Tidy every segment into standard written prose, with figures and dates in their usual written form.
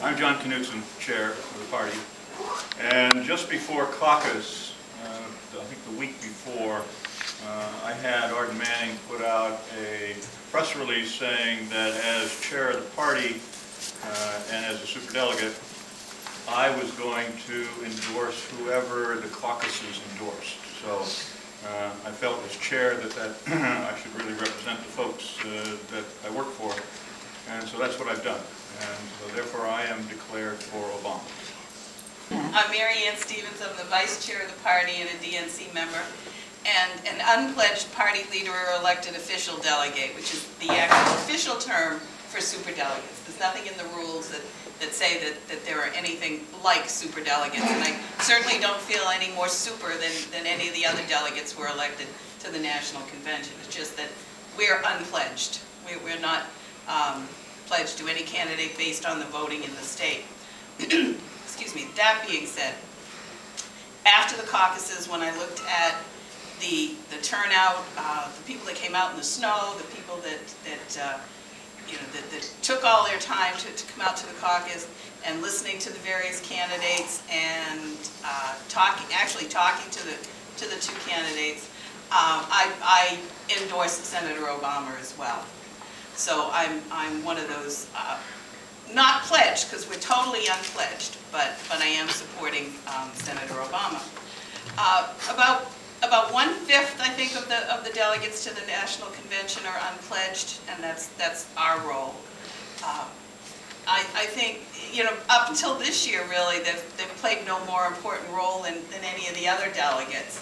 I'm John Knutson, chair of the party, and just before caucus, I think the week before, I had Arden Manning put out a press release saying that as chair of the party and as a superdelegate, I was going to endorse whoever the caucuses endorsed. So I felt as chair that I should really represent the folks that I work for, and so that's what I've done. And so therefore I am declared for Obama. I'm Mary Ann Stevens. I'm the vice chair of the party and a DNC member, and an unpledged party leader or elected official delegate, which is the actual official term for superdelegates. There's nothing in the rules that say that there are anything like superdelegates, and I certainly don't feel any more super than any of the other delegates who are elected to the National Convention. It's just that we're unpledged. We're not pledged to any candidate based on the voting in the state. Excuse me. That being said, after the caucuses, when I looked at the turnout, the people that came out in the snow, the people that took all their time to come out to the caucus, and listening to the various candidates and actually talking to the two candidates, I endorsed Senator Obama as well. So I'm one of those, not pledged because we're totally unpledged, but I am supporting Senator Obama. About 1/5, I think, of the delegates to the National Convention are unpledged, and that's our role. I think, up until this year, really, they've played no more important role than any of the other delegates.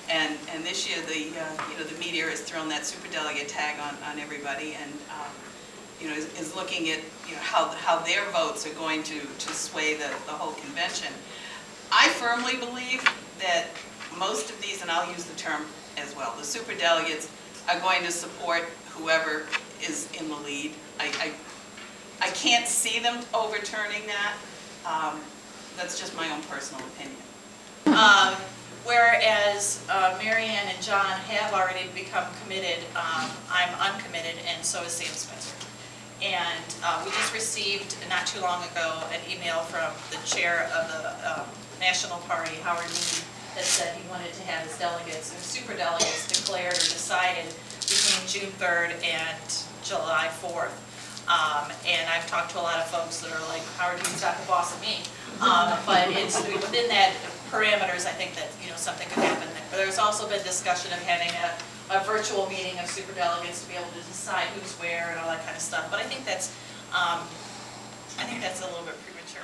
And this year, the media has thrown that superdelegate tag on everybody, and is looking at how their votes are going to sway the whole convention. I firmly believe that most of these, and I'll use the term as well, the superdelegates are going to support whoever is in the lead. I can't see them overturning that. That's just my own personal opinion. Whereas Mary Ann and John have already become committed, I'm uncommitted, and so is Sam Spencer. And we just received, not too long ago, an email from the chair of the National Party, Howard Meade, that said he wanted to have his delegates, or superdelegates, declared or decided between June 3rd and July 4th. And I've talked to a lot of folks that are like, Howard, he's not the boss of me. But it's within that parameters, I think that something could happen there. But there's also been discussion of having a virtual meeting of superdelegates to be able to decide who's where and all that kind of stuff. But I think that's a little bit premature.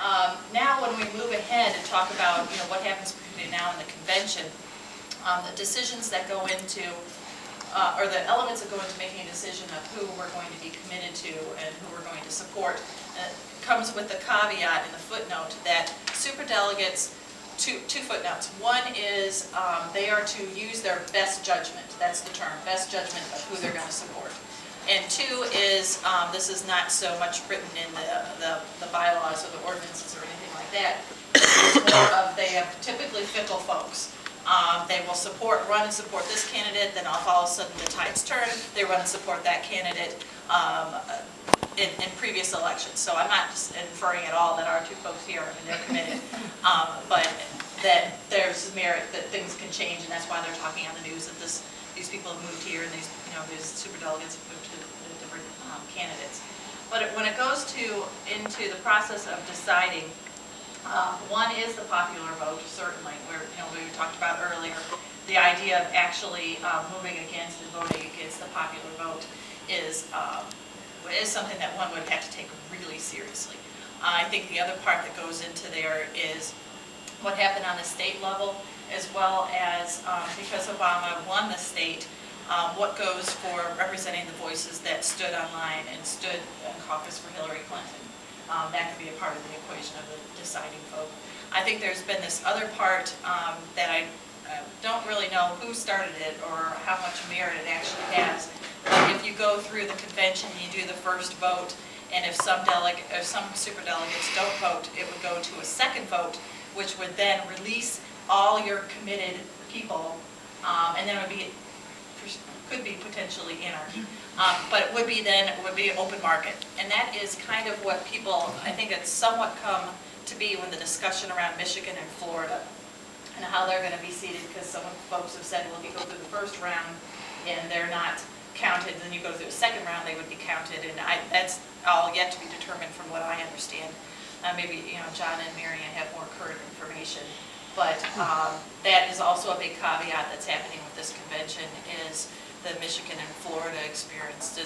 Now, when we move ahead and talk about what happens between now and the convention, the decisions that go into or the elements that go into making a decision of who we're going to be committed to and who we're going to support comes with the caveat in the footnote that superdelegates, two footnotes. One is they are to use their best judgment. That's the term, best judgment of who they're going to support. And two is, this is not so much written in the bylaws or the ordinances or anything like that. It's more of they have typically fickle folks. They will run and support this candidate, then if all of a sudden the tides turn, they run and support that candidate in previous elections. So I'm not just inferring at all that our two folks here, they're committed, but that there's merit that things can change, and that's why they're talking on the news that these people have moved here and these superdelegates have moved to different candidates. But when it goes into the process of deciding, one is the popular vote, certainly, where we talked about earlier. The idea of actually moving against and voting against the popular vote is something that one would have to take really seriously. I think the other part that goes into there is what happened on the state level, as well as because Obama won the state, what goes for representing the voices that stood online and stood in caucus for Hillary Clinton. That could be a part of the equation of the deciding vote. I think there's been this other part that I don't really know who started it or how much merit it actually has. But if you go through the convention, you do the first vote, and if some superdelegates don't vote, it would go to a second vote, which would then release all your committed people, and then it would be could be potentially anarchy. But it would be then, it would be open market. And that is kind of what people, I think it's somewhat come to be when the discussion around Michigan and Florida and how they're going to be seated, because some folks have said, well, if you go through the first round and they're not counted, then you go through the second round, they would be counted. And that's all yet to be determined from what I understand. Maybe, John and Marianne have more current information. But that is also a big caveat that's happening with this convention is the Michigan and Florida experience.